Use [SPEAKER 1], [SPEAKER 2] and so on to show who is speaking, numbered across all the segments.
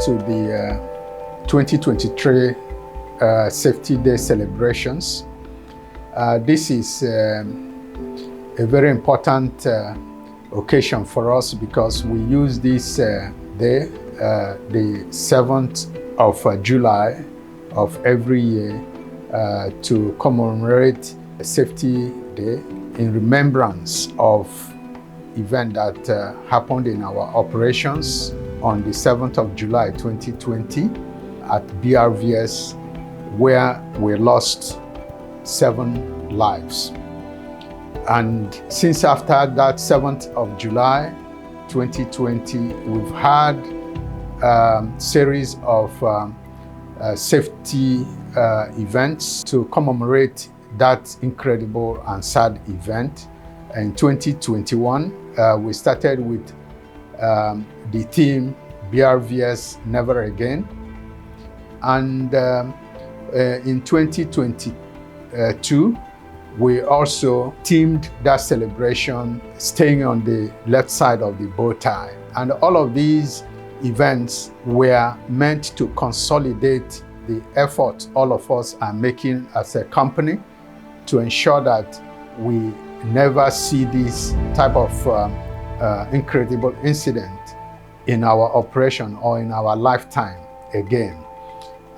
[SPEAKER 1] to the 2023 Safety Day celebrations. This is a very important occasion for us because we use this day, the 7th of July of every year, to commemorate Safety Day in remembrance of event that happened in our operations on the 7th of July 2020 at BRVS, where we lost 7 lives. And since after that 7th of July 2020, we've had a series of safety events to commemorate that incredible and sad event. In 2021, we started with the theme BRVS Never Again. And in 2022, we also themed that celebration staying on the left side of the bow tie. And all of these events were meant to consolidate the effort all of us are making as a company to ensure that we never see this type of incredible incident in our operation or in our lifetime again.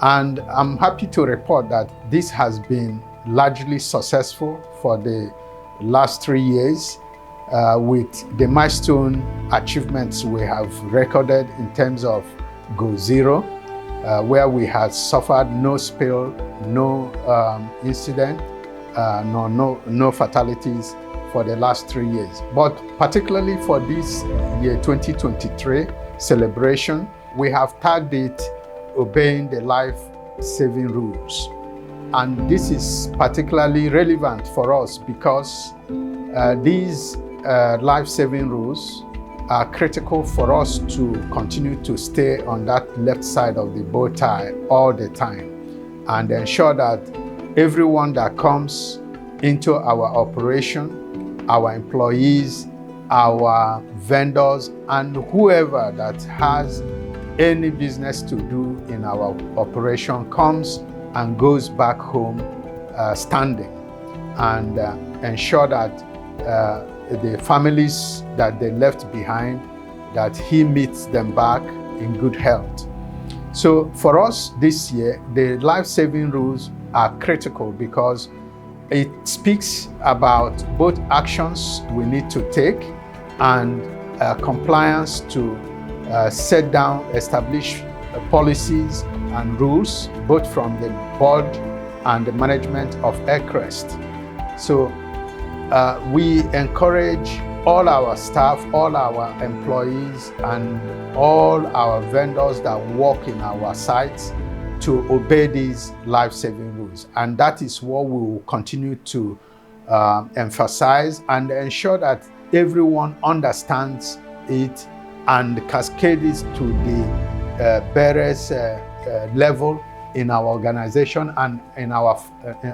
[SPEAKER 1] And I'm happy to report that this has been largely successful for the last 3 years with the milestone achievements we have recorded in terms of Go Zero, where we had suffered no spill, no incident, no fatalities for the last 3 years. But particularly for this year 2023 celebration, we have tagged it Obeying the Life-Saving Rules. And this is particularly relevant for us because these life-saving rules are critical for us to continue to stay on that left side of the bow tie all the time and ensure that everyone that comes into our operation, our employees, our vendors, and whoever that has any business to do in our operation comes and goes back home standing, and ensure that the families that they left behind, that he meets them back in good health. So for us this year, the life-saving rules are critical because it speaks about both actions we need to take and compliance to set down, establish policies and rules, both from the board and the management of Elcrest. So we encourage all our staff, all our employees, and all our vendors that work in our sites to obey these life-saving rules. And that is what we will continue to emphasize and ensure that everyone understands it and cascade it to the BRVS level in our organization and in our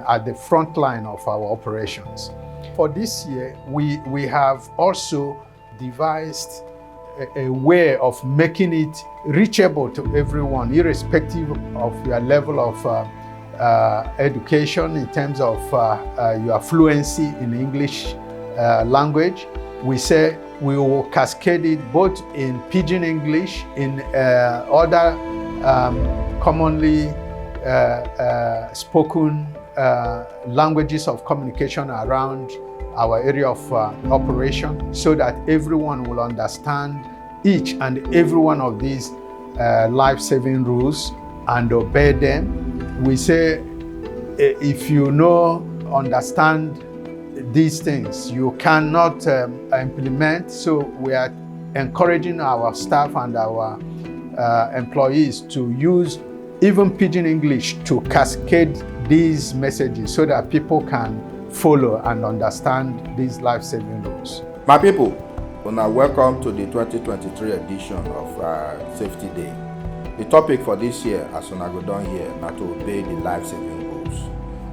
[SPEAKER 1] at the front line of our operations. For this year, we have also devised a way of making it reachable to everyone, irrespective of your level of education in terms of your fluency in English language. We say we will cascade it both in Pidgin English, in other commonly spoken languages of communication around our area of operation, so that everyone will understand each and every one of these life-saving rules and obey them. We say if you understand these things, you cannot implement. So we are encouraging our staff and our employees to use even Pidgin English to cascade these messages so that people can follow and understand these life-saving rules.
[SPEAKER 2] My people, welcome to the 2023 edition of Safety Day. The topic for this year, as una go down here, na to obey the life-saving rules.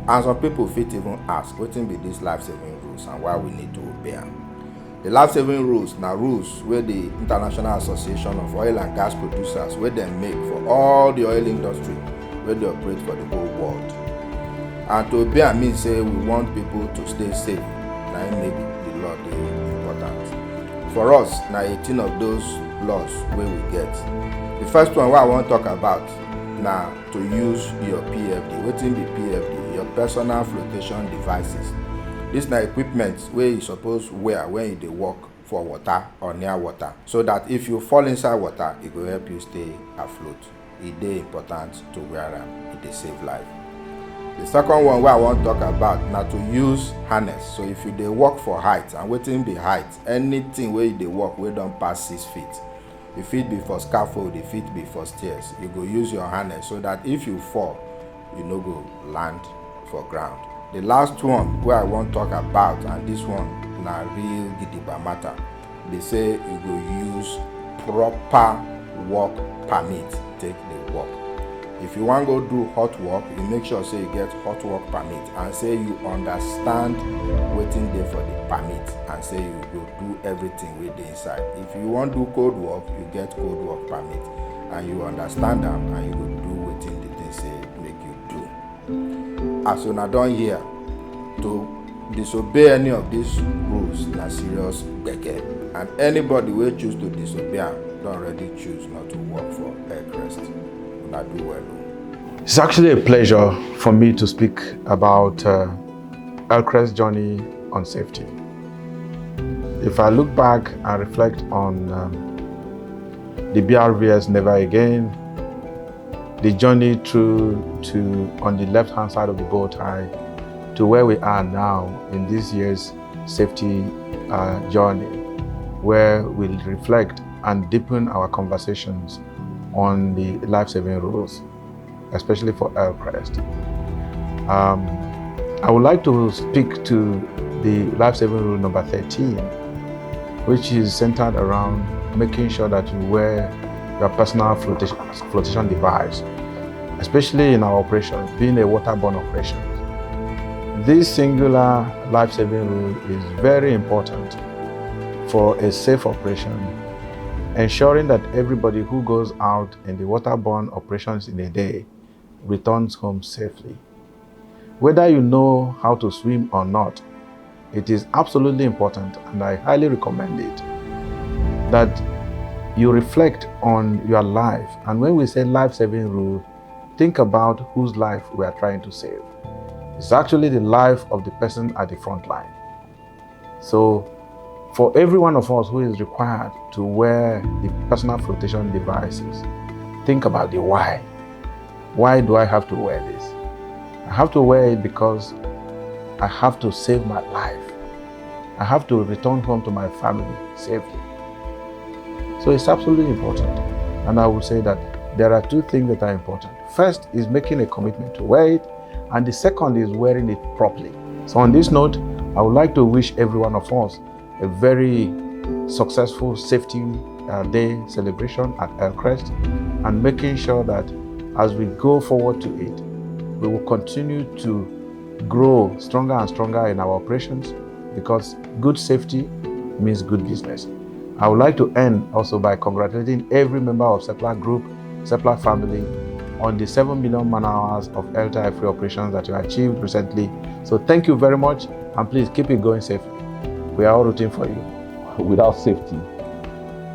[SPEAKER 2] And some people fit even ask, wetin be these life-saving rules and why we need to obey them? The life-saving rules na rules where the International Association of Oil and Gas Producers where they make for all the oil industry where they operate for the whole world. And to obey am mean say we want people to stay safe. Na im make the law dey important. For us, na 18 of those laws wey we get. The first one wey I wan talk about na to use your PFD. Wetin be PFD? Your personal flotation devices. This na equipment wey you suppose wear when you dey work for water or near water, so that if you fall inside water, e go help you stay afloat. E dey important to wear am. E dey save life. The second one wey I wan talk about na to use harness. So if you dey work for height, and wetin be height? Anything wey you dey work wey don pass 6 feet. E fit be for scaffold, e fit be for stairs. You go use your harness so that if you fall, you no go land for ground. The last one wey I wan talk about, and this one na real gidigba matter, be say you go use proper work permit take dey work. If you wan go do hot work, you make sure say you get hot work permit, and say you understand wetin dey for the permit, and say you go do everything wey dey inside. If you wan do cold work, you get cold work permit, and you understand am, and you go do wetin the thing say make you do. As una don hear, to disobey any of these rules na serious gbege, and anybody wey choose to disobey am don already choose not to work for Elcrest. Una do well.
[SPEAKER 1] It's actually a pleasure for me to speak about Elcrest's journey on safety. If I look back and reflect on the BRVS Never Again, the journey through to on the left-hand side of the bow tie to where we are now in this year's safety journey, where we'll reflect and deepen our conversations on the life-saving rules, especially for Elcrest. I would like to speak to the life-saving rule number 13, which is centered around making sure that you wear your personal flotation device, especially in our operations, being a waterborne operation. This singular life-saving rule is very important for a safe operation, ensuring that everybody who goes out in the waterborne operations in a day returns home safely. Whether you know how to swim or not, it is absolutely important, and I highly recommend it, that you reflect on your life. And when we say life-saving rule, think about whose life we are trying to save. It's actually the life of the person at the front line. So for every one of us who is required to wear the personal flotation devices, think about the why. Why do I have to wear this? I have to wear it because I have to save my life. I have to return home to my family safely. So it's absolutely important. And I would say that there are two things that are important. First is making a commitment to wear it, and the second is wearing it properly. So on this note, I would like to wish every one of us a very successful safety day celebration at Elcrest, and making sure that as we go forward to it, we will continue to grow stronger and stronger in our operations, because good safety means good business. I would like to end also by congratulating every member of Seplat Group, Seplat family, on the 7 million man-hours of LTI-free operations that you achieved recently. So thank you very much, and please keep it going safely. We are all rooting for you.
[SPEAKER 3] Without safety,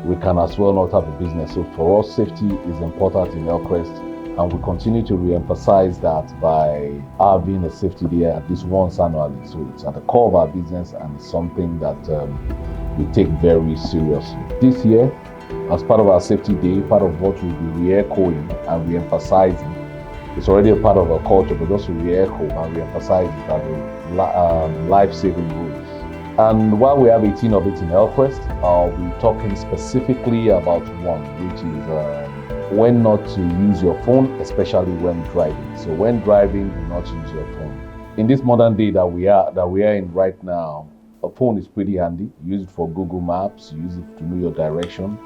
[SPEAKER 3] we can as well not have a business. So for us, safety is important in Elcrest, and we continue to re-emphasize that by having a safety day at least once annually. So it's at the core of our business, and it's something that we take very seriously. This year, as part of our safety day, part of what we'll be re-echoing and re-emphasizing, it's already a part of our culture, but just to re-echo and re-emphasize it are the life-saving rules. And while we have 18 of it in Elcrest, I'll be talking specifically about one, which is when not to use your phone, especially when driving. So when driving, do not use your phone. In this modern day that we are in right now, a phone is pretty handy. You use it for Google Maps, you use it to know your direction.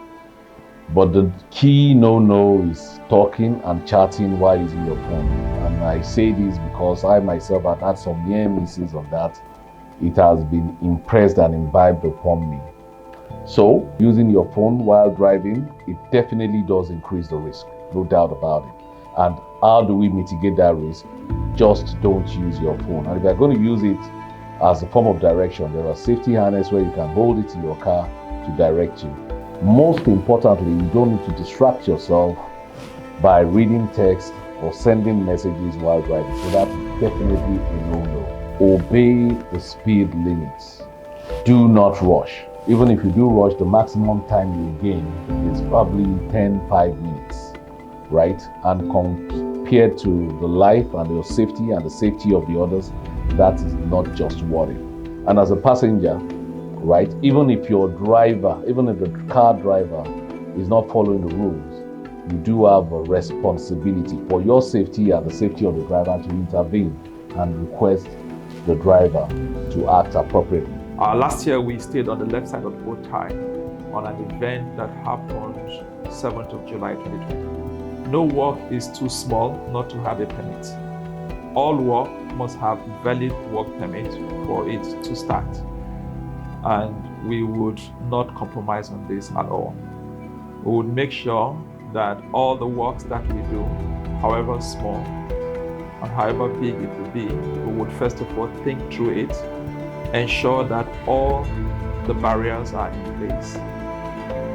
[SPEAKER 3] But the key no-no is talking and chatting while using your phone. And I say this because I myself have had some near misses of that. it has been impressed and imbibed upon me. So, using your phone while driving, it definitely does increase the risk, no doubt about it. And how do we mitigate that risk? Just don't use your phone. And if you're going to use it as a form of direction, there are safety harnesses where you can hold it in your car to direct you. Most importantly, you don't need to distract yourself by reading text or sending messages while driving. So that's definitely a no-no. Obey the speed limits. Do not rush. Even if you do rush, the maximum time you gain is probably 5 minutes, right? And compared to the life and your safety and the safety of the others, that is not just worth it. And as a passenger, right, even if your driver, even if the car driver is not following the rules, you do have a responsibility for your safety and the safety of the driver to intervene and request the driver to act appropriately.
[SPEAKER 4] Last year we stayed on the left side of the boat tie on an event that happened 7th of July 2020. No work is too small not to have a permit. All work must have valid work permit for it to start. And we would not compromise on this at all. We would make sure that all the works that we do, however small and however big it will be, we would first of all think through it, ensure that all the barriers are in place,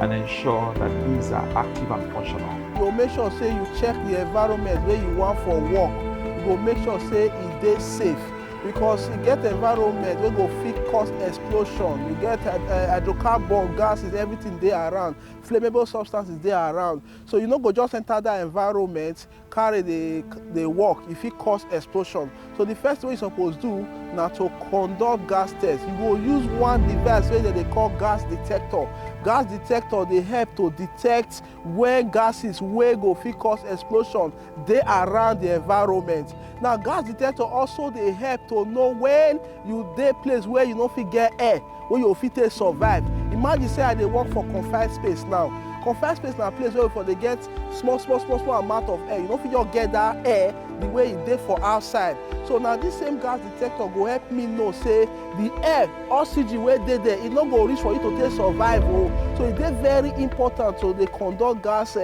[SPEAKER 4] and ensure that these are active and functional.
[SPEAKER 5] You make sure say you check the environment where you want for work. You go make sure say it is safe, because you get environment where go fit cause explosion. You get hydrocarbon gases, everything there around, flammable substances there around. So you no go just enter that environment, carry the work, if it cause explosion. So the first thing you supposed to do now to conduct gas tests. You go use one device where they call gas detector. Gas detector, they help to detect when gases wey go fit cause explosion dey around the environment. Now gas detector also they help to know when you dey place where you no fit get air, where you fit take survive. Imagine say I dey work for confined space now. Confined space na place where they get small amount of air. You no fit just get that air the way it dey for outside. So now this same gas detector go help me know say the air, oxygen wey dey there, it no go reach for you to take survive. So it dey very important to dey conduct gas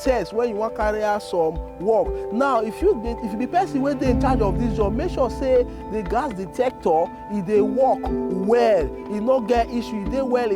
[SPEAKER 5] test when you want carry out some work. Now if you be person wey dey in charge of this job, make sure say the gas detector e dey work well, e no get issue, e dey well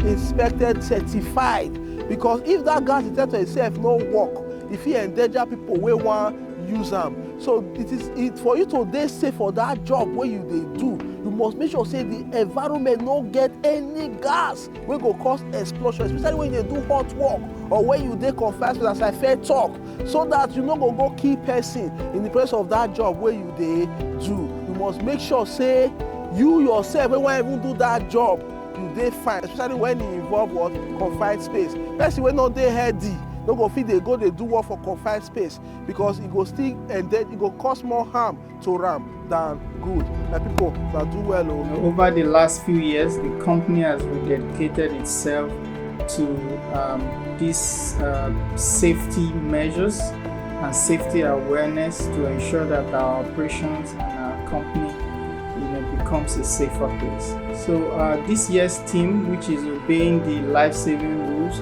[SPEAKER 5] inspected, certified. Because if that gas detector itself no work, e fit endanger people wey wan use am. So it for you to dey safe for that job wey you dey do, you must make sure say the environment no get any gas wey go cause explosion, especially when you dey do hot work or when you dey confined space, as I first talk, so that you no go kill person in the place of that job wey you dey do. You must make sure say you yourself wey wan even do that job, you dey fine, especially when e involve what confined space. Person wey no dey healthy no go fit dey go dey do work for confined space, because e go still it go cause more harm to am than good. Like people that do well.
[SPEAKER 6] Over the last few years, the company has rededicated itself to these safety measures and safety awareness to ensure that our operations and our company becomes a safer place. So this year's theme, which is obeying the life-saving rules,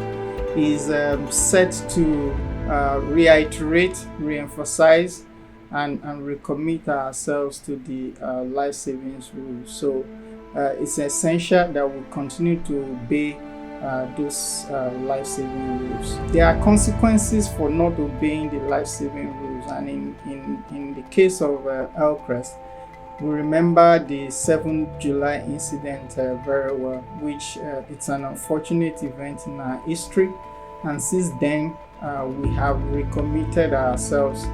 [SPEAKER 6] is set to reiterate, re-emphasize, and recommit ourselves to the life-saving rules. So it's essential that we continue to obey those life-saving rules. There are consequences for not obeying the life-saving rules, and in the case of Elcrest, we remember the 7th July incident very well, which it's an unfortunate event in our history, and since then we have recommitted ourselves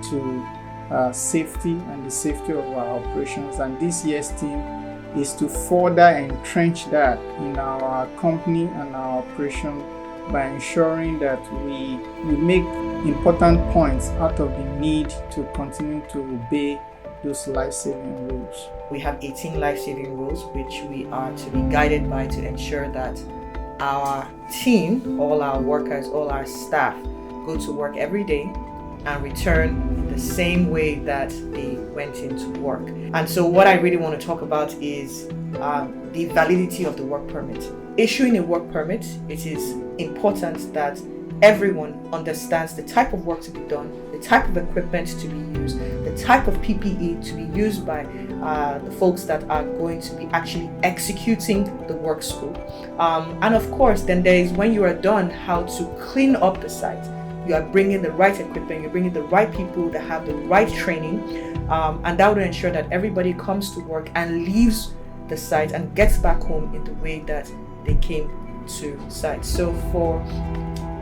[SPEAKER 6] to safety and the safety of our operations. And this year's theme is to further entrench that in our company and our operation by ensuring that we make important points out of the need to continue to obey those life-saving rules.
[SPEAKER 7] We have 18 life-saving rules which we are to be guided by to ensure that our team, all our workers, all our staff go to work every day and return the same way that they went into work. And so what I really want to talk about is the validity of the work permit. Issuing a work permit, it is important that everyone understands the type of work to be done, the type of equipment to be used, the type of PPE to be used by the folks that are going to be actually executing the work scope. And of course, then there is, when you are done, how to clean up the site. You are bringing the right equipment, you're bringing the right people that have the right training, and that will ensure that everybody comes to work and leaves the site and gets back home in the way that they came to site. So for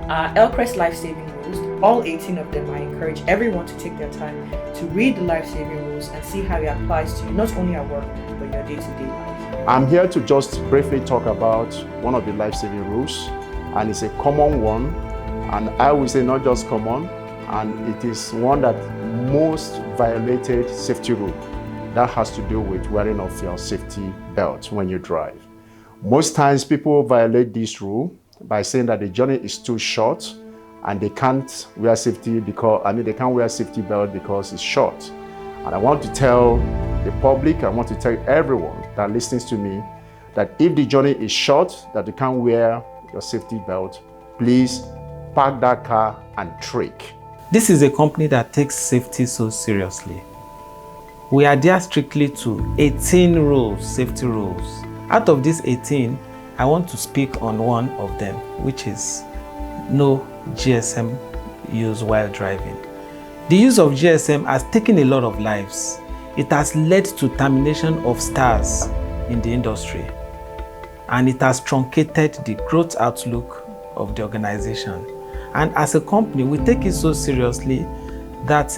[SPEAKER 7] Elcrest life-saving rules, all 18 of them, I encourage everyone to take their time to read the life-saving rules and see how it applies to you, not only at work, but your day-to-day life.
[SPEAKER 8] I'm here to just briefly talk about one of the life-saving rules, and it's a common one, and I will say not just common, and it is one that most violated safety rule. That has to do with wearing of your safety belt when you drive. Most times people violate this rule by saying that the journey is too short and they can't wear safety they can't wear safety belt because it's short. And I want to tell the public, I want to tell everyone that listens to me that if the journey is short, that you can't wear your safety belt, please park that car and trek.
[SPEAKER 6] This is a company that takes safety so seriously. We adhere strictly to 18 rules, safety rules. Out of these 18, I want to speak on one of them, which is no GSM use while driving. The use of GSM has taken a lot of lives. It has led to termination of stars in the industry, and it has truncated the growth outlook of the organization. And as a company, we take it so seriously that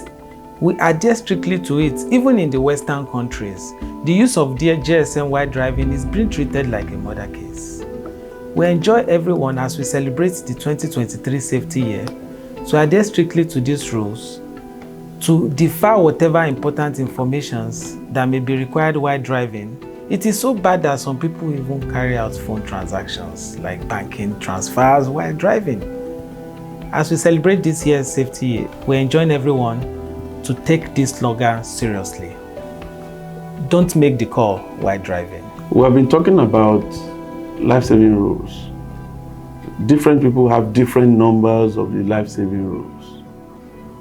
[SPEAKER 6] we adhere strictly to it. Even in the Western countries, the use of GSM while driving is being treated like a murder case. We enjoy everyone as we celebrate the 2023 safety year to adhere strictly to these rules, to defer whatever important informations that may be required while driving. It is so bad that some people even carry out phone transactions like banking transfers while driving. As we celebrate this year's safety year, we enjoin everyone to take this slogan seriously. Don't make the call while driving.
[SPEAKER 9] We have been talking about life-saving rules. Different people have different numbers of the life-saving rules.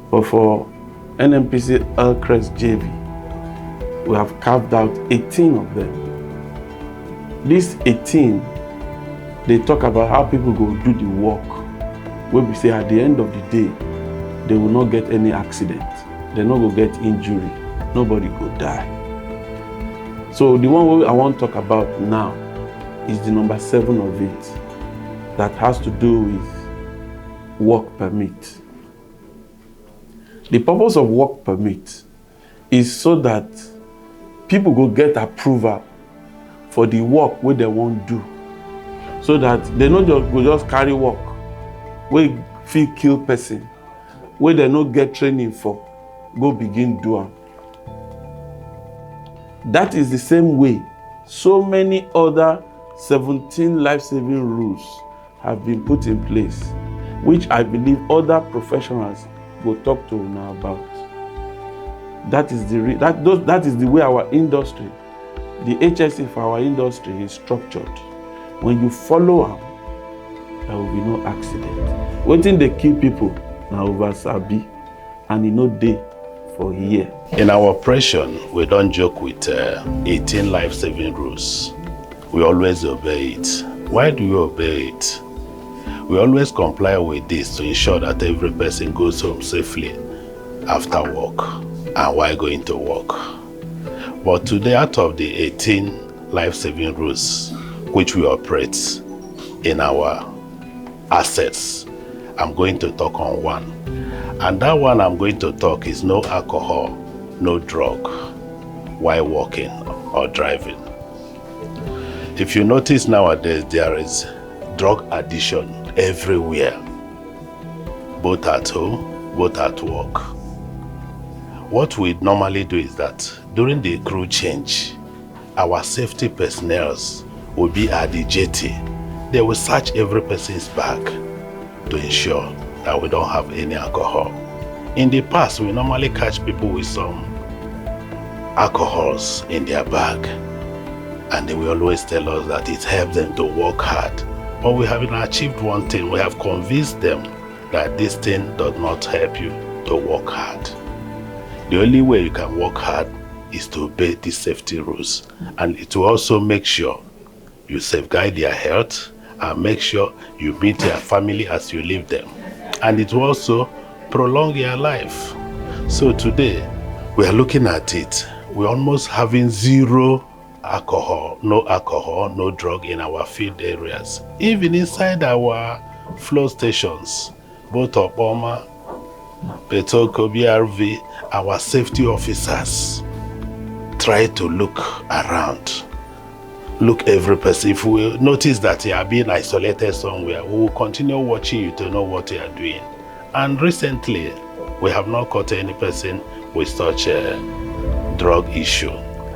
[SPEAKER 9] But for NMPC Elcrest JV, we have carved out 18 of them. These 18, they talk about how people go do the work, where we say at the end of the day, they will not get any accident. They're not going to get injury. Nobody will die. So the one I want to talk about now is the number 7 of it, that has to do with work permit. The purpose of work permit is so that people go get approval for the work where they want to do, so that they not just carry work where fit kill person, where they not get training for, go begin do am. That is the same way so many other 17 life-saving rules have been put in place, which I believe other professionals will talk to now about. That is the way our industry, the HSE for our industry is structured. When you follow them, there will be no accident. Wetin dey kill people na over sabi, and e no dey for here.
[SPEAKER 10] In our operation, we don't joke with 18 life-saving rules. We always obey it. Why do we obey it? We always comply with this to ensure that every person goes home safely after work and while going to work. But today, out of the 18 life-saving rules which we operate in our assets, I'm going to talk on one. And that one I'm going to talk is no alcohol, no drug while walking or driving. If you notice nowadays, there is drug addiction everywhere, both at home, both at work. What we normally do is that during the crew change, our safety personnel will be at the jetty. They will search every person's bag to ensure that we don't have any alcohol. In the past, we normally catch people with some alcohols in their bag, and they will always tell us that it helps them to work hard. But we have achieved one thing. We have convinced them that this thing does not help you to work hard. The only way you can work hard is to obey these safety rules, and it will also make sure you safeguard their health and make sure you meet their family as you leave them, and it will also prolong your life. So today we are looking at it. We're almost having zero alcohol, no drug in our field areas. Even inside our flow stations, both Obama, Petoko, BRV, our safety officers try to look around. Look every person. If we notice that you are being isolated somewhere, we will continue watching you to know what you are doing. And recently, we have not caught any person with such a drug issue.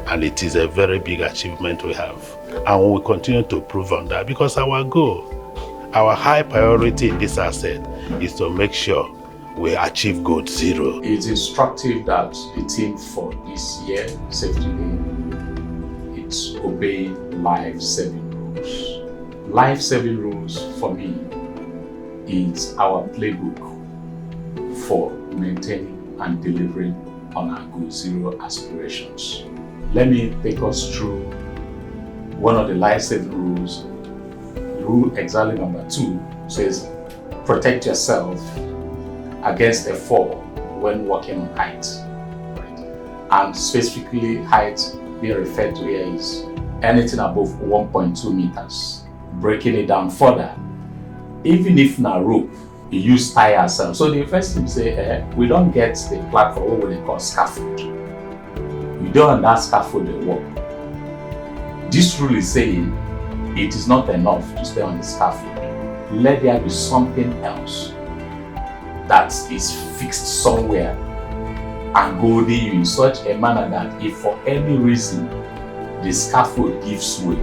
[SPEAKER 10] And it is a very big achievement we have. And we will continue to prove on that, because our goal, our high priority in this asset is to make sure we achieve goal zero.
[SPEAKER 3] It's instructive that the theme for this year, Safety Day, it's obeying life-saving rules. Life-saving rules for me is our playbook for maintaining and delivering on our goal zero aspirations. Let me take us through one of the life-saving rules. Rule exactly number 2 says, protect yourself against a fall when walking on height. Right? And specifically height being referred to here is anything above 1.2 meters. Breaking it down further, even if na rope, you use tie ourselves. So the first thing say, we don't get the platform, what they call scaffold. You don't on that scaffold they walk. This rule is saying it is not enough to stay on the scaffold. Let there be something else that is fixed somewhere and holding you in such a manner that if for any reason the scaffold gives way,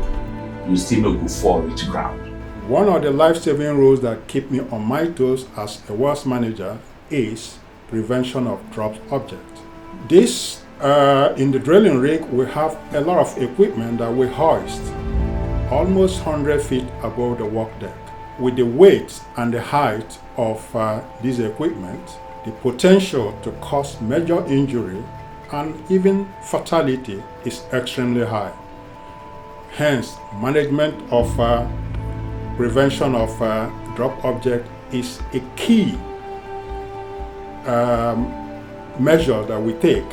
[SPEAKER 3] you still not go fall to ground.
[SPEAKER 11] One of the life-saving rules that keep me on my toes as a works manager is prevention of dropped objects. This, in the drilling rig, we have a lot of equipment that we hoist almost 100 feet above the work deck. With the weight and the height of this equipment, the potential to cause major injury and even fatality is extremely high. Hence, management of prevention of drop object is a key measure that we take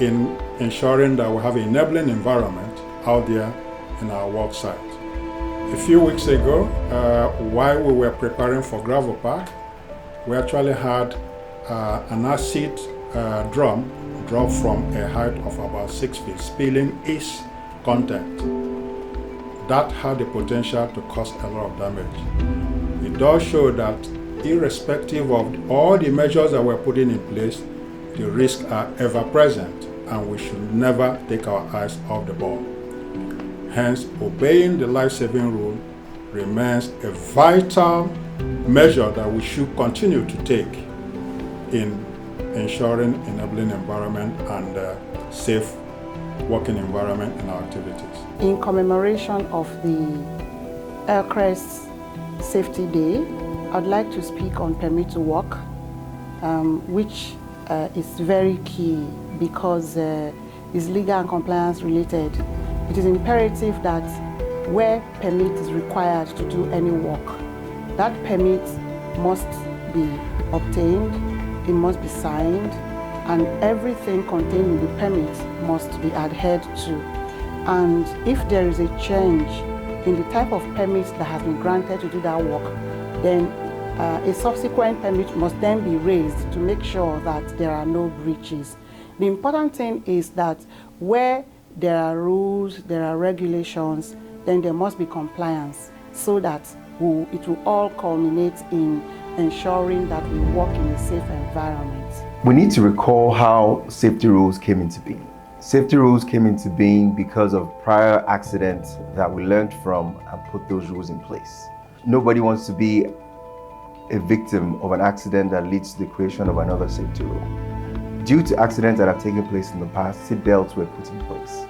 [SPEAKER 11] in ensuring that we have an enabling environment out there in our work site. A few weeks ago, while we were preparing for gravel park, we actually had an acid drum drop from a height of about 6 feet, spilling its content. That had the potential to cause a lot of damage. It does show that irrespective of all the measures that we're putting in place, the risks are ever present, and we should never take our eyes off the ball. Hence, obeying the life-saving rule remains a vital measure that we should continue to take in ensuring enabling environment and safe working environment in our activities.
[SPEAKER 12] In commemoration of the Elcrest Safety Day, I'd like to speak on permit to work, which is very key because it's legal and compliance related. It is imperative that where permit is required to do any work, that permit must be obtained, it must be signed, and everything contained in the permit must be adhered to. And if there is a change in the type of permit that has been granted to do that work, then a subsequent permit must then be raised to make sure that there are no breaches. The important thing is that where there are rules, there are regulations, then there must be compliance so that it will all culminate in ensuring that we work in a safe environment.
[SPEAKER 13] We need to recall how safety rules came into being. Safety rules came into being because of prior accidents that we learned from and put those rules in place. Nobody wants to be a victim of an accident that leads to the creation of another safety rule. Due to accidents that have taken place in the past, seatbelts were put in place.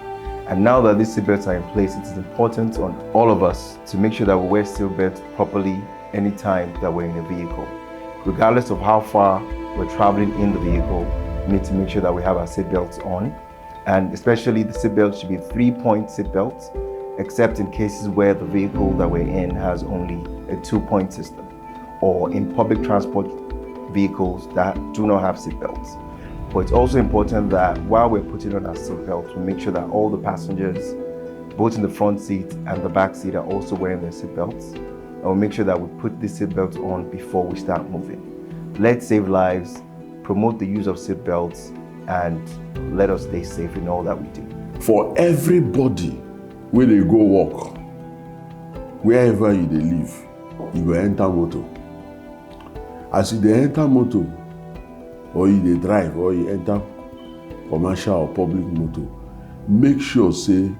[SPEAKER 13] And now that these seatbelts are in place, it is important on all of us to make sure that we wear seatbelts properly anytime that we're in a vehicle. Regardless of how far we're traveling in the vehicle, we need to make sure that we have our seatbelts on. And especially the seatbelt should be 3-point seatbelts, except in cases where the vehicle that we're in has only a 2-point system, or in public transport vehicles that do not have seatbelts. But it's also important that while we're putting on our seatbelts, we make sure that all the passengers, both in the front seat and the back seat, are also wearing their seatbelts. And we'll make sure that we put the seatbelts on before we start moving. Let's save lives, promote the use of seatbelts, and let us stay safe in all that we do.
[SPEAKER 9] For everybody, when they go walk, wherever you they live, you go enter motor. As you they enter motor, or you they drive, or you enter commercial or public motor, make sure say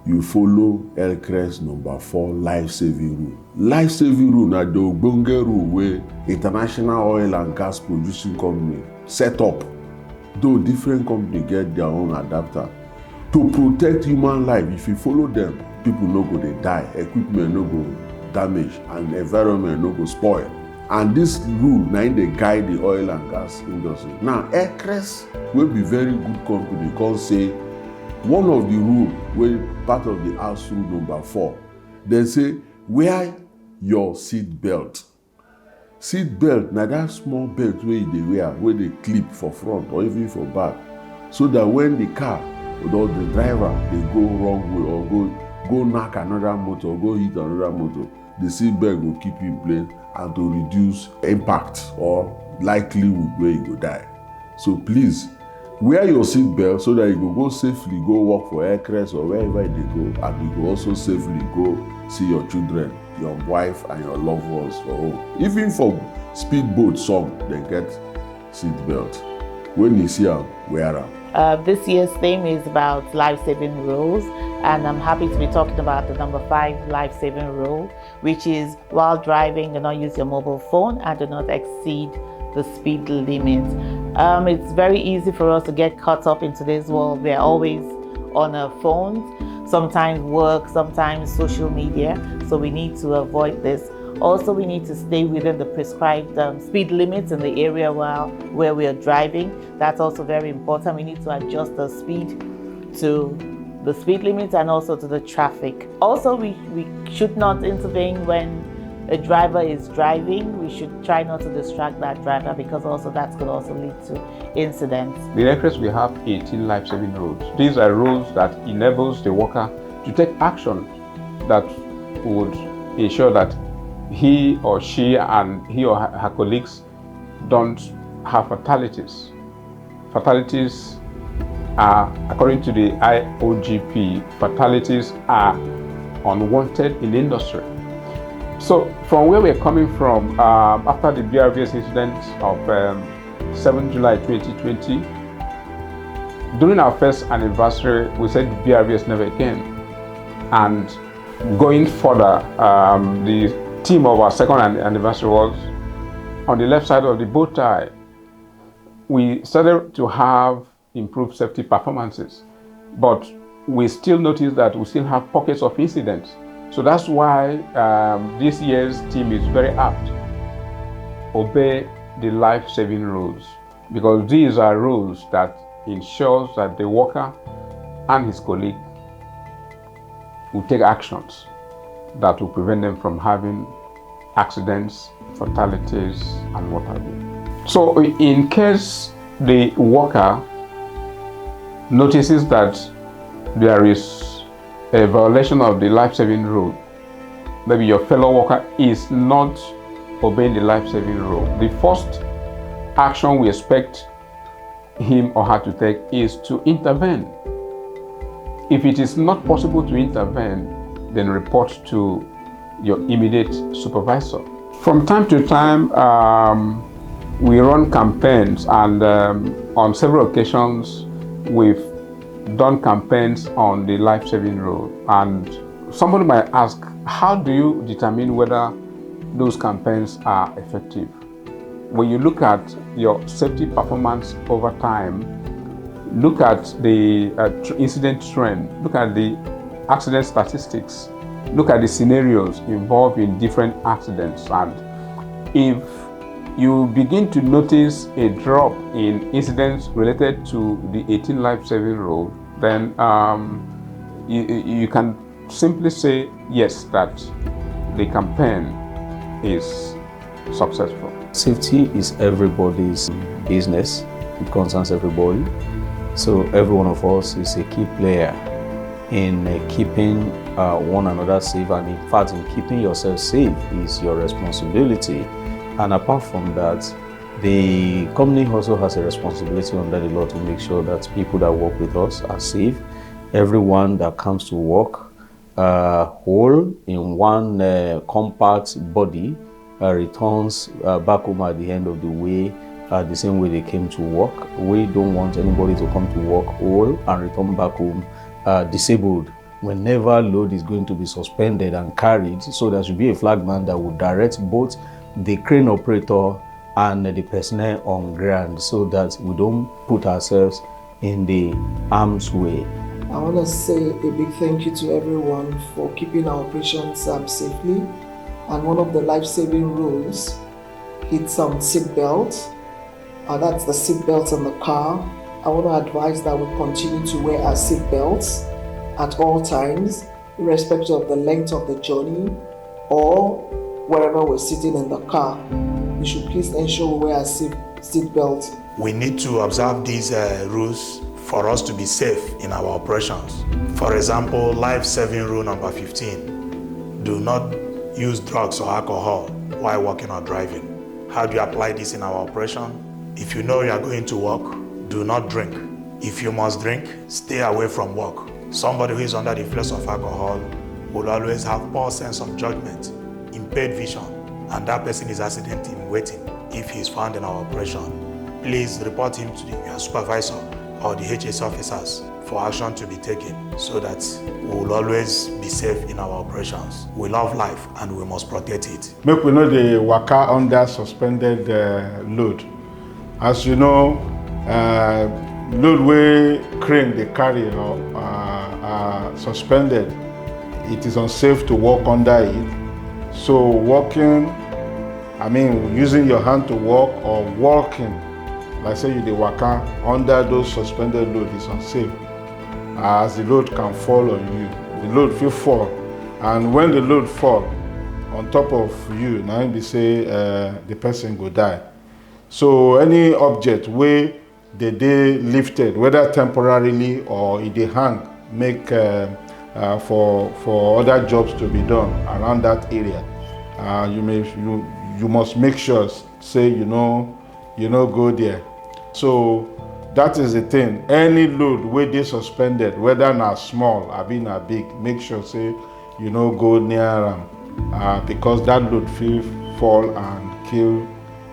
[SPEAKER 9] you follow Elcrest number 4 life-saving rule. Life-saving rule na the ogbonge rule where international oil and gas producing company set up. Though different companies get their own adapter to protect human life. If you follow them, people no go they die, equipment no go damage, and environment no go spoil. And this rule now they guide the oil and gas industry. Now Elcrest will be very good company because say one of the rule where part of the house rule number 4, they say wear your seat belt. Seat belt now that small belt where they wear, where they clip for front or even for back, so that when the car or the driver they go wrong way or go knock another motor or go hit another motor, the seat belt will keep you in place and to reduce impact or likelihood where you go die. So please wear your seat belt so that you go safely go work for Elcrest or wherever they go, and you go also safely go see your children, your wife and your loved ones for home. Even for speedboat song, they get seat belt. When you see them, wear them.
[SPEAKER 14] This year's theme is about life-saving rules, and I'm happy to be talking about the number 5 life-saving rule, which is while driving, do not use your mobile phone and do not exceed the speed limit. It's very easy for us to get caught up in today's world. We're always on our phones, sometimes work, sometimes social media, so we need to avoid this. Also, we need to stay within the prescribed speed limits in the area where we are driving. That's also very important. We need to adjust the speed to the speed limits and also to the traffic. Also, we should not intervene when a driver is driving. We should try not to distract that driver, because also that could also lead to incidents.
[SPEAKER 15] The Elcrest we have 18 life-saving rules. These are rules that enables the worker to take action that would ensure that he or she and he or her colleagues don't have fatalities. Fatalities are, according to the IOGP, fatalities are unwanted in industry. So from where we're coming from, after the BRVS incident of 7 July 2020, during our first anniversary, we said BRVS never again. And going further, the theme of our second anniversary was on the left side of the bow tie. We started to have improved safety performances, but we still notice that we still have pockets of incidents. So that's why this year's theme is very apt. Obey the life-saving rules, because these are rules that ensures that the worker and his colleague will take actions that will prevent them from having accidents, fatalities, and what have you. So in case the worker notices that there is a violation of the life-saving rule, maybe your fellow worker is not obeying the life-saving rule, the first action we expect him or her to take is to intervene. If it is not possible to intervene, then report to your immediate supervisor. From time to time, we run campaigns, and on several occasions, we've done campaigns on the life-saving rule. And somebody might ask, how do you determine whether those campaigns are effective. When you look at your safety performance over time, look at the incident trend, look at the accident statistics, look at the scenarios involved in different accidents, and if you begin to notice a drop in incidents related to the 18 life-saving rule, then you can simply say yes, that the campaign is successful.
[SPEAKER 16] Safety is everybody's business. It concerns everybody. So every one of us is a key player in keeping one another safe, and in fact, in keeping yourself safe is your responsibility. And apart from that, the company also has a responsibility under the law to make sure that people that work with us are safe. Everyone that comes to work whole in one compact body returns back home at the end of the way the same way they came to work. We don't want anybody to come to work whole and return back home disabled. Whenever load is going to be suspended and carried, so there should be a flagman that will direct both the crane operator and the personnel on ground, so that we don't put ourselves in the harm's way.
[SPEAKER 17] I want to say a big thank you to everyone for keeping our operations safely. And one of the life-saving rules, it's seat belts. That's the seat belts in the car. I want to advise that we continue to wear our seat belts at all times, irrespective of the length of the journey or wherever we're sitting in the car. We should please ensure we wear our seat belts.
[SPEAKER 18] We need to observe these rules for us to be safe in our operations. For example, life-saving rule number 15. Do not use drugs or alcohol while working or driving. How do you apply this in our operation? If you know you are going to work, do not drink. If you must drink, stay away from work. Somebody who is under the influence of alcohol will always have poor sense of judgment, impaired vision, and that person is accident in waiting if he is found in our operation. Please report him to your supervisor or the HSE officers for action to be taken, so that we will always be safe in our operations. We love life and we must protect it.
[SPEAKER 11] Make we know the waka under suspended load. As you know, load wey crane they carry suspended, it is unsafe to walk under it. So walking, using your hand to walk or walking, like say you dey waka under those suspended load is unsafe, as the load can fall on you. The load will fall, and when the load fall on top of you, now they say the person go die. So any object where they lifted, whether temporarily or if they hang, make for other jobs to be done around that area, you must make sure, say you know go there. So that is the thing. Any load where they suspended, whether na small or na big, make sure say go near them, because that load will fall and kill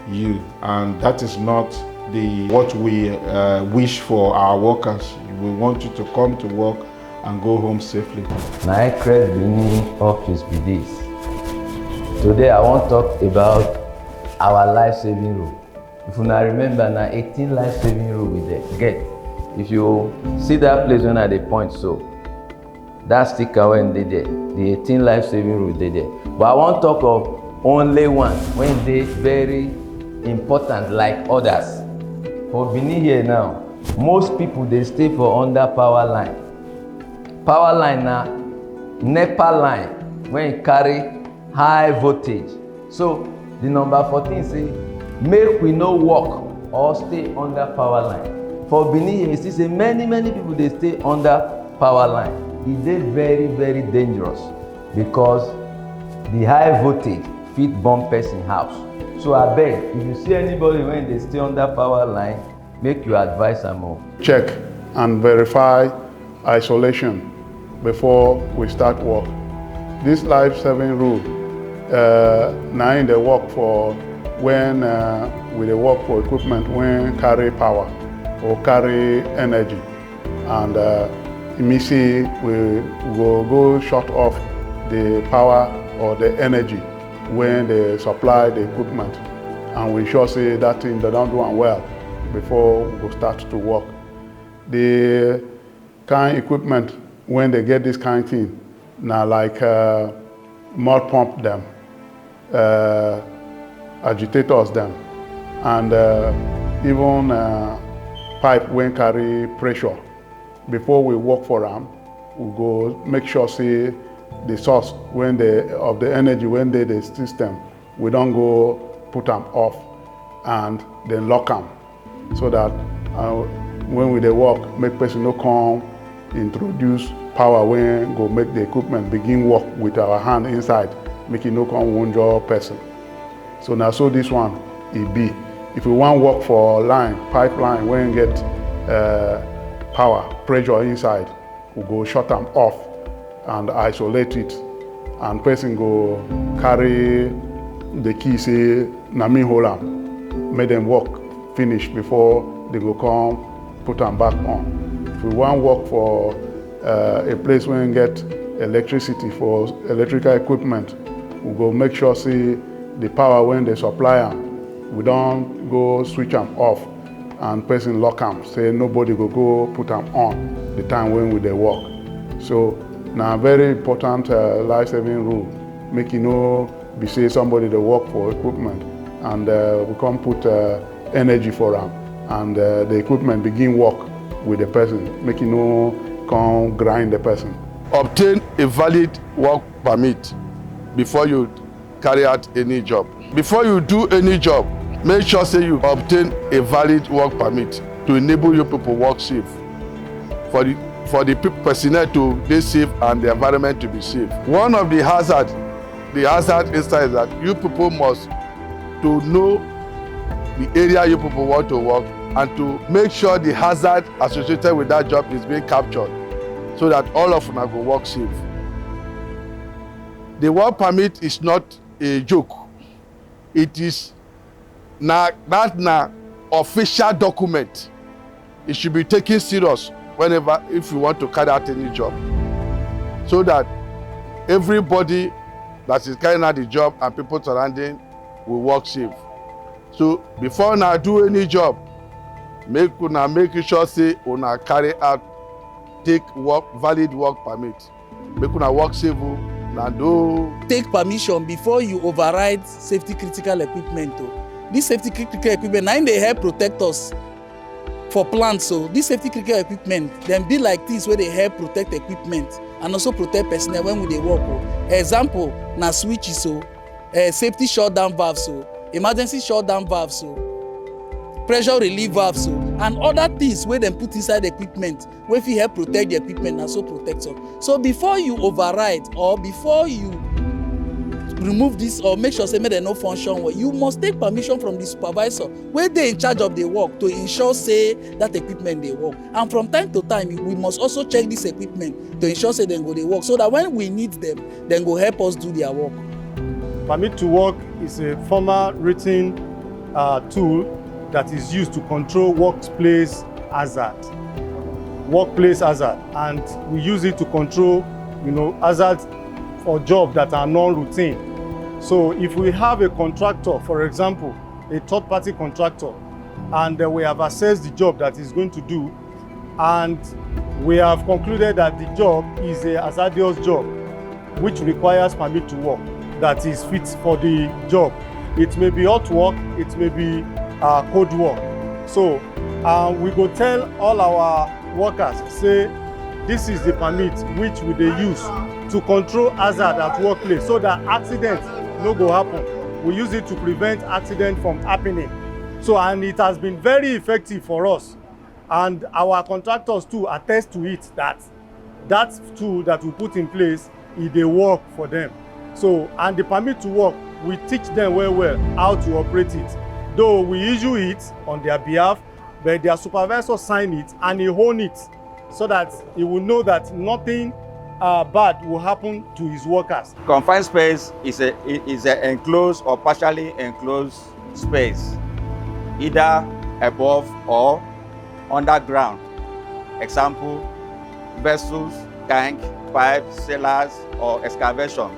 [SPEAKER 11] you, and that is not what we wish for our workers. We want you to come to work and go home safely.
[SPEAKER 19] My Elcrest Benin office be this. Today I want to talk about our life-saving rule. If you now remember, now 18 life-saving rule we get. If you see that place when I dey point, so that sticker when they there, the 18 life-saving rule they there. But I want to talk of only one when they very important like others. For Benin here now, most people they stay for under power line. Power line na NEPA line when it carry high voltage. So the number 14 say make we no walk or stay under power line. For Benin here, you see say many people they stay under power line. It is very dangerous because the high voltage fit burn person house. So I beg, if you see anybody when they stay under power line, make you advise them more.
[SPEAKER 20] Check and verify isolation before we start work. This life-saving rule, now in the work for when we dey work for equipment when carry power or carry energy, and immediately we will go shut off the power or the energy when they supply the equipment, and we sure say that thing they don't do it well before we start to work. The kind equipment when they get this kind of thing, now like mud pump them, agitators them, and even pipe when carry pressure. Before we work for them, we go make sure say the source of the energy when they the system, we don't go put them off and then lock them, so that when we dey work, make person no come introduce power when go make the equipment begin work with our hand inside, make it no come wunjure person. So now so this one it be. If we want work for line, pipeline, when get power, pressure inside, we go shut them off and isolate it. And person go carry the key, say, na me hold them, make them work finish before they go come put them back on. If we want work for a place where we get electricity for electrical equipment, we go make sure see the power when they supply them, we don't go switch them off and person lock them, say nobody go put them on the time when we dey work. So now very important life-saving rule, make you know be say somebody dey work for equipment and we come put energy for them and the equipment begin work with the person, make you know come grind the person.
[SPEAKER 2] Obtain a valid work permit before you carry out any job. Before you do any job, make sure say you obtain a valid work permit to enable you people work safe, for the personnel to be safe and the environment to be safe. One of the hazard inside is that you people must to know the area you people want to work and to make sure the hazard associated with that job is being captured so that all of them go work safe. The work permit is not a joke. It is na official document. It should be taken serious whenever if you want to carry out any job, so that everybody that is carrying out the job and people surrounding will work safe. So before una do any job, make sure say una carry out valid work permit. Make una work safe.
[SPEAKER 21] Take permission before you override safety critical equipment. This safety critical equipment, now they help protect us for plants. So this safety critical equipment, them be like this where they help protect equipment and also protect personnel when we dey work. Example, na switches, so safety shutdown valves, so emergency shutdown valves, so pressure relief valves, so and other things where them put inside the equipment where fit help protect the equipment and so protect us. So before you override or before you remove this or make sure say make dem no function well, you must take permission from the supervisor wey dey in charge of the work to ensure say that equipment dey work. And from time to time we must also check this equipment to ensure say dem go dey work, so that when we need them, dem go help us do their work.
[SPEAKER 22] Permit to work is a formal written tool that is used to control workplace hazard, and we use it to control, hazards for jobs that are non-routine. So if we have a contractor, for example, a third-party contractor, and we have assessed the job that he's going to do, and we have concluded that the job is a hazardous job, which requires permit to work, that is fit for the job. It may be hot work, it may be cold work. So we go tell all our workers, say, this is the permit which we dey use to control hazard at workplace, so that accident no go happen. We use it to prevent accident from happening. So, and it has been very effective for us. And our contractors too attest to it, that tool that we put in place, it dey work for them. So, and the permit to work, we teach them well how to operate it. Though we issue it on their behalf, but their supervisor sign it and he own it, so that he will know that nothing bad will happen to his workers.
[SPEAKER 23] Confined space is an enclosed or partially enclosed space, either above or underground. Example, vessels, tank, pipes, cellars, or excavation.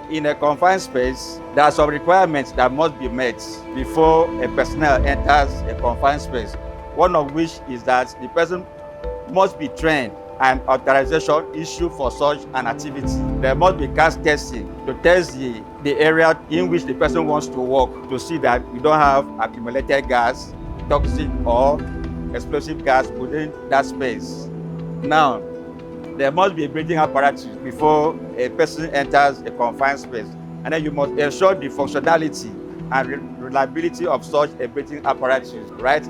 [SPEAKER 23] in a confined space, there are some requirements that must be met before a personnel enters a confined space. One of which is that the person must be trained and authorization issued for such an activity. There must be gas testing to test the area in which the person wants to work to see that we don't have accumulated gas, toxic or explosive gas within that space. Now, there must be a breathing apparatus before a person enters a confined space. And then you must ensure the functionality and reliability of such a breathing apparatus, right?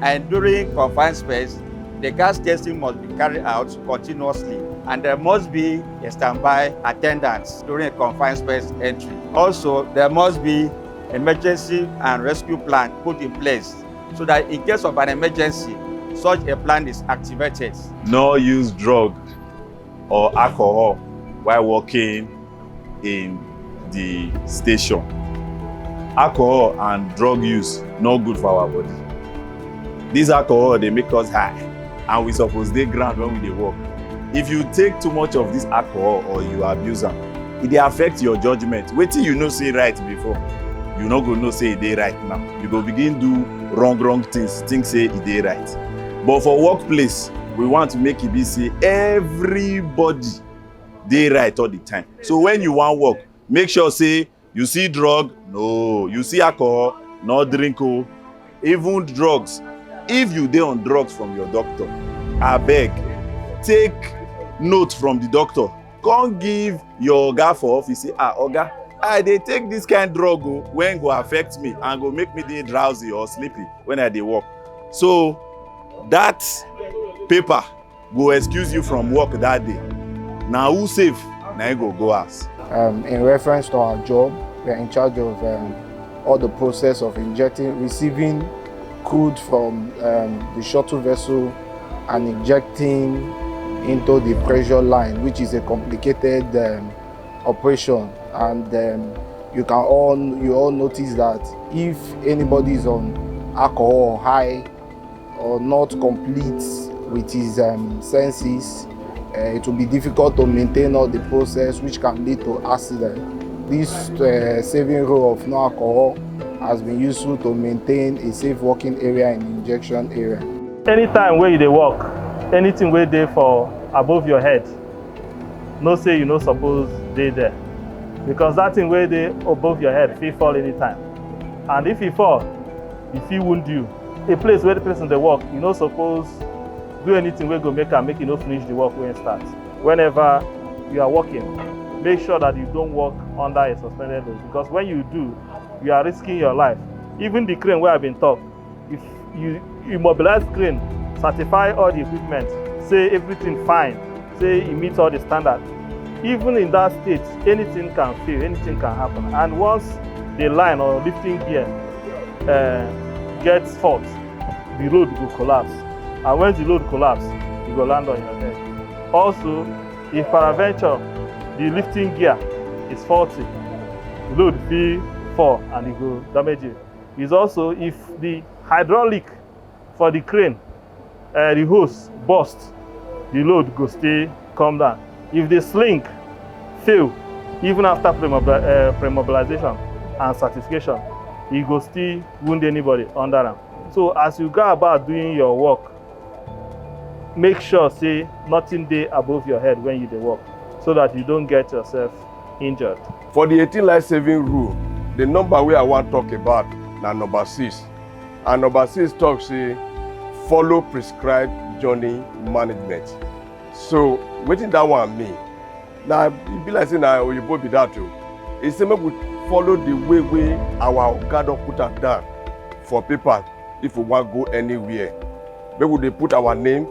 [SPEAKER 23] And during confined space, the gas testing must be carried out continuously. And there must be a standby attendant during a confined space entry. Also, there must be emergency and rescue plan put in place so that in case of an emergency, such a plan is activated.
[SPEAKER 1] No use drug or alcohol while working in the station. Alcohol and drug use not good for our body. This alcohol, they make us high, and we suppose dey ground when we dey work. If you take too much of this alcohol or you abuse am, it dey affect your judgment. Wetin you know say right before, you no go know say e dey right now. You go begin do wrong things, think say e dey right. But for workplace, we want to make it be say everybody dey right all the time. So when you wan work, make sure say you see drug, no. You see alcohol, no drink o. Even drugs, if you dey on drugs from your doctor, abeg take note from the doctor. Come give your oga for office say, oga, I dey take this kind drug o when go affect me and go make me dey drowsy or sleepy when I dey work. So that paper go excuse you from work that day. Na who safe, na him go house.
[SPEAKER 2] In reference to our job, we are in charge of all the process of receiving crude from the shuttle vessel and injecting into the pressure line, which is a complicated operation. And you all notice that if anybody is on alcohol or high or not complete with his senses, it will be difficult to maintain all the process, which can lead to accident. This saving rule of no alcohol has been useful to maintain a safe working area in the injection area.
[SPEAKER 22] Anytime where you dey work, anything where dey for above your head, no say you no suppose dey there, because that thing where dey above your head fit fall anytime, and if e fall, e fit wound you. A place where the person dey work, you no suppose do anything wey go make you no finish the work when it starts. Whenever you are working, make sure that you don't work under a suspended load, because when you do, you are risking your life. Even the crane where I've been taught, if you immobilize crane, certify all the equipment, say everything fine, say it meets all the standards. Even in that state, anything can fail, anything can happen. And once the line or lifting gear gets fault, the load will collapse. And when the load collapses, it will land on your head. Also, if peradventure the lifting gear is faulty, the load will fall and it will damage it. It's also if the hydraulic for the crane, the hose burst, the load go stay come down. If the sling fail, even after pre-mobilization and certification, it go still wound anybody under them. So as you go about doing your work, make sure say nothing dey above your head when you dey work, so that you don't get yourself injured.
[SPEAKER 4] For the 18 life-saving rule, the number wey I wan talk about na number 6. And number 6 talk say follow prescribed journey management. So wetin that one mean? Na e be like say na oyibo be that o. E say make we follow the way wey our oga don put am down for paper if we wan go anywhere. Make we dey put our name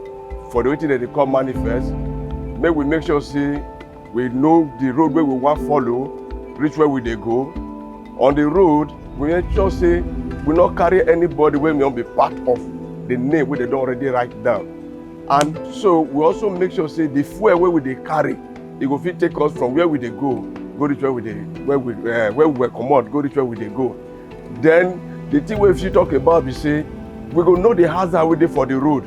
[SPEAKER 4] for the wetin dem dey call manifest. Make we make sure say we know the road wey we wan follow, reach where we dey go. On the road, we make sure say we no carry anybody wey may not be part of the name wey they don already write down. And so we also make sure say the fuel wey we dey carry, e go fit take us from where we dey go reach where we were comot, go reach where we dey go. Then the thing wey we fit talk about be say we go know the hazard wey dey for the road,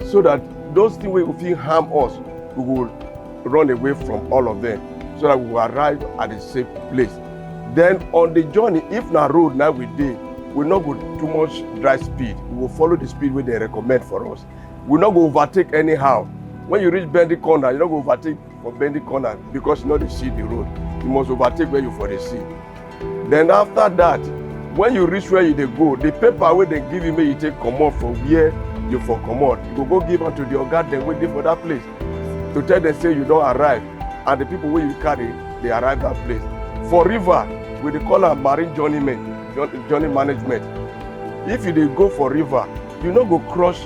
[SPEAKER 4] so that those things wey go fit harm us, we go run away from all of them. so that we will arrive at a safe place. Then on the journey, if na road now we dey, we no go too much drive speed. We will follow the speed wey they recommend for us. We no go overtake anyhow. When you reach bending corner, you no go overtake for bending corner because you no dey see the road. You must overtake where you for dey see. Then after that, when you reach where you dey go, the paper wey they give you make you take comot for where you for comot, you go give am to the oga dem wey dey for that place to tell them say you don arrive, and the people wey you carry dey arrive that place. For river, we dey call am marine journey management. If you dey go for river, you no go crush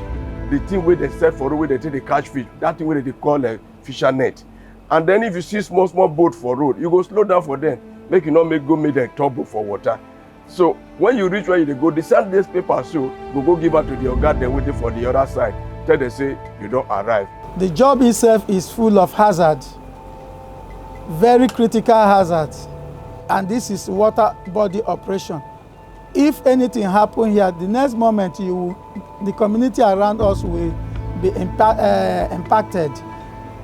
[SPEAKER 4] the thing wey they set for road wey they take dey catch fish, that thing wey they dey call fisher net. And then if you see small boat for road, you go slow down for them, make you not make them trouble for water. So when you reach where you dey go, they send this paper so go give am to the oga dem wey dey for the other side, tell them say you don arrive.
[SPEAKER 6] The job itself is full of hazard, very critical hazards, and this is water body operation. If anything happen here, the next moment the community around us will be impacted.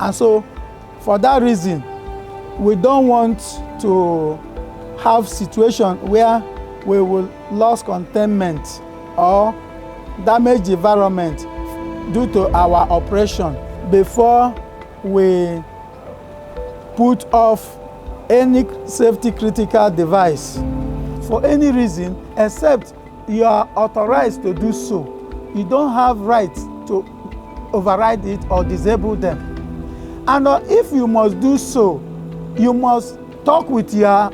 [SPEAKER 6] And so for that reason, we don't want to have situation where we will lose containment or damage the environment due to our operation before we put off any safety critical device for any reason except you are authorized to do so. You don't have right to override it or disable them. And if you must do so, you must talk with your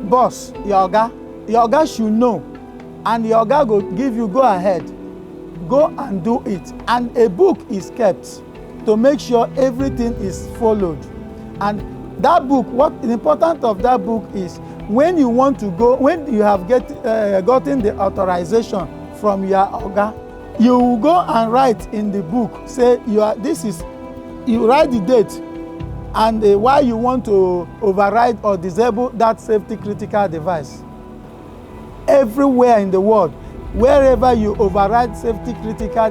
[SPEAKER 6] boss, your oga. Your oga should know, and your oga go give you go ahead, go and do it. And a book is kept to make sure everything is followed. And that book, what the importance of that book is, when you want to go, when you have gotten the authorization from your oga, you will go and write in the book, say you write the date and why you want to override or disable that safety critical device. Everywhere in the world, wherever you override safety critical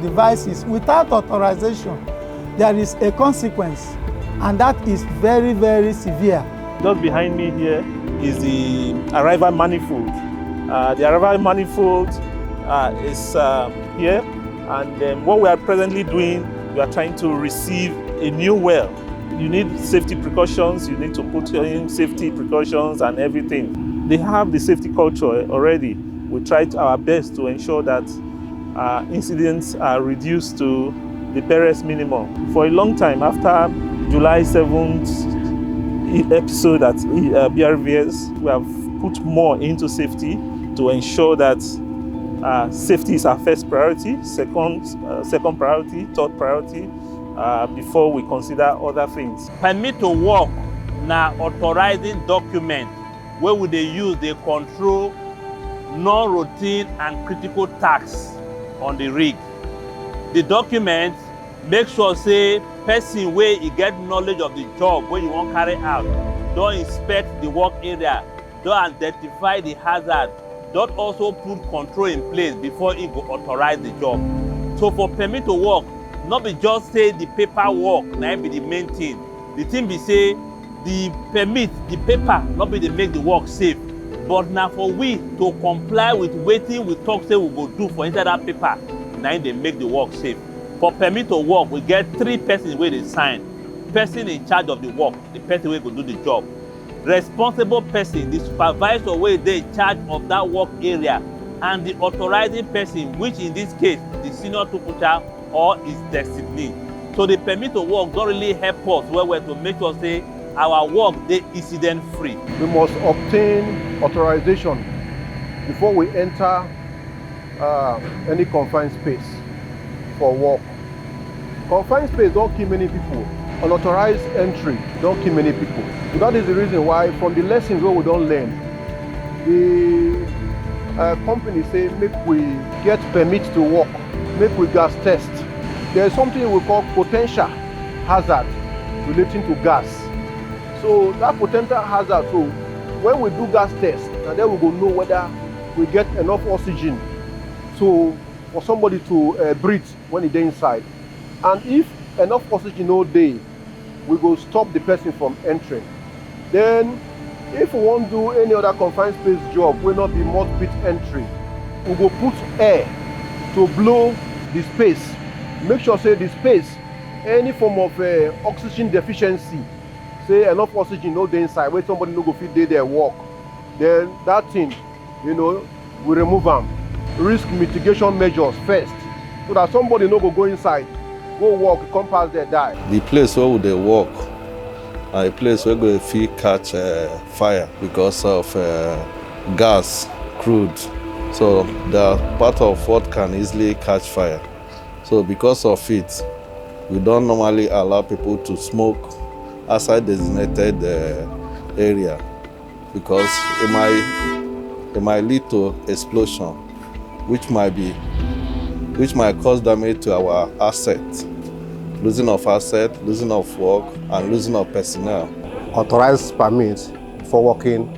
[SPEAKER 6] devices without authorization, there is a consequence, and that is very, very severe.
[SPEAKER 5] Just behind me here is the arrival manifold. The arrival manifold is here, and what we are presently doing, we are trying to receive a new well. You need safety precautions, you need to put in safety precautions and everything. They have the safety culture already. We tried our best to ensure that incidents are reduced to the barest minimum. For a long time, after July 7th episode at BRVS, we have put more into safety to ensure that safety is our first priority, second priority, third priority, before we consider other things.
[SPEAKER 7] Permit to work na authorizing document where would they use they control non-routine and critical tasks on the rig. The document make sure say person where he get knowledge of the job where you want carry out, don't inspect the work area, don't identify the hazard, don't also put control in place before he go authorize the job. So for permit to work, not be just say the paperwork na be the main thing. The thing be say the permit, the paper, not be they make the work safe, but now for we to comply with waiting we talk say we go do for inside that paper, now they make the work safe. For permit to work, we get 3 persons where they sign. Person in charge of the work, the person where go do the job. Responsible person, the supervisor where they in charge of that work area, and the authorizing person, which in this case, the senior tupucha or his designee. So the permit to work don't really help us where we're to make sure say our work they incident free.
[SPEAKER 8] We must obtain authorization before we enter any confined space for work. Confined space don't kill many people. Unauthorized entry don't kill many people. So that is the reason why from the lessons where we don't learn, the company say make we get permit to work, make we gas test. There is something we call potential hazard relating to gas. So that potential hazard, so when we do gas test, and then we go know whether we get enough oxygen so for somebody to breathe when they're inside. And if enough oxygen no dey, we go stop the person from entering. Then, if we wan do any other confined space job wey not be mud pit entry, we go put air to blow the space. Make sure say the space, any form of oxygen deficiency, say enough oxygen no dey inside, where somebody no go fit dey there work, then that thing, you know, we remove am. Risk mitigation measures first, so that somebody no go inside, go work, come pass there, die.
[SPEAKER 3] The place where we dey work na a place where go fit catch fire because of gas, crude. So they are part of what can easily catch fire. So because of it, we don't normally allow people to smoke outside designated area because it might lead to explosion, which might cause damage to our assets, losing of assets, losing of work, and losing of personnel.
[SPEAKER 10] Authorized permits for working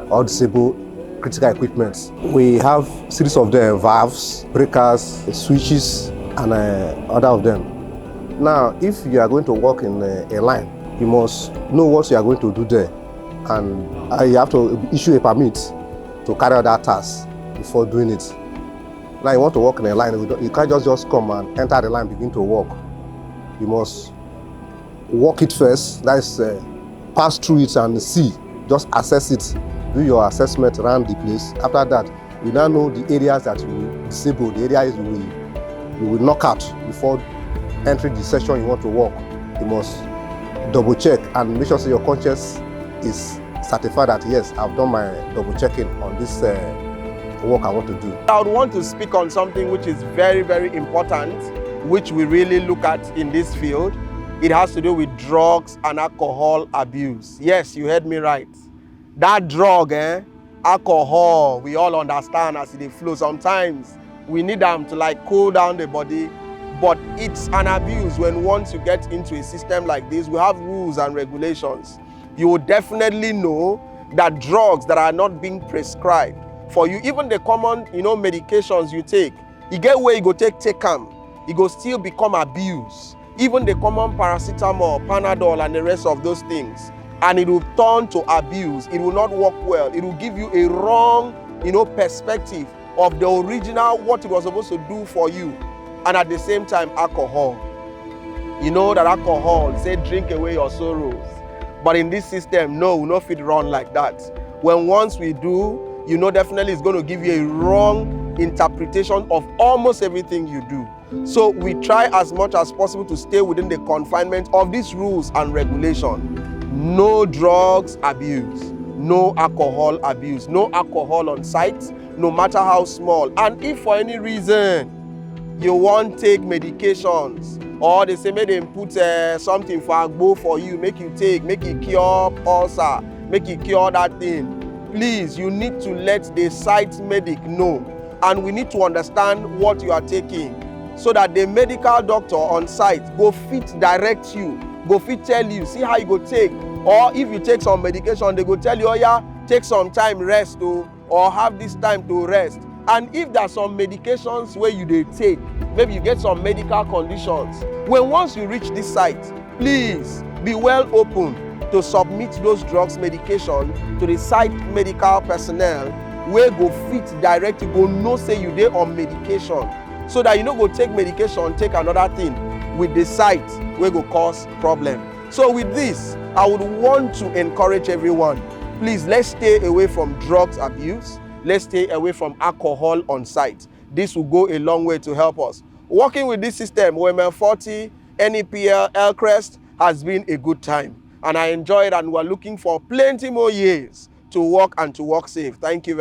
[SPEAKER 10] or disabled critical equipment. We have series of them: valves, breakers, switches, and other of them. Now, if you are going to work in a line, you must know what you are going to do there, and you have to issue a permit to carry out that task before doing it. Now, you want to work in a line, you can't just come and enter the line, begin to work. You must walk it first, that is, pass through it and see, just assess it, do your assessment around the place. After that, you now know the areas that you will disable, the areas you will knock out before entering the section you want to work. You must double check and make sure so your conscience is certified that yes, I've done my double checking on this work I want to do.
[SPEAKER 4] I would want to speak on something which is very, very important, which we really look at in this field. It has to do with drugs and alcohol abuse. Yes, you heard me right. That drug, alcohol, we all understand as they flow. Sometimes we need them to like cool down the body, but it's an abuse when once you get into a system like this, we have rules and regulations. You will definitely know that drugs that are not being prescribed for you, even the common, medications you take, you get where you go take them, it go still become abuse. Even the common paracetamol, Panadol, and the rest of those things, and it will turn to abuse. It will not work well. It will give you a wrong, perspective of the original, what it was supposed to do for you. And at the same time, alcohol. You know that alcohol, say drink away your sorrows. But in this system, no, we not fit run like that. When once we do, definitely it's going to give you a wrong interpretation of almost everything you do. So we try as much as possible to stay within the confinement of these rules and regulations. No drugs abuse, no alcohol abuse, no alcohol on site, no matter how small. And if for any reason you want to take medications, or they say make them put something for agbo for you, make you take, make it cure ulcer, make it cure that thing, please, you need to let the site medic know. And we need to understand what you are taking, so that the medical doctor on site go fit direct you, go fit tell you, see how you go take. Or if you take some medication, they go tell you, oh yeah, take some time rest or have this time to rest. And if there's some medications where you dey take, maybe you get some medical conditions, when once you reach this site, please be well open to submit those drugs, medication to the site medical personnel where go fit direct you, go know say you dey on medication, so that you no go take medication, take another thing with the site where go cause problem. So with this, I would want to encourage everyone, please, let's stay away from drugs abuse. Let's stay away from alcohol on site. This will go a long way to help us. Working with this system, WML 40, NEPL, Elcrest, has been a good time. And I enjoyed, and we're looking for plenty more years to work and to work safe. Thank you very much.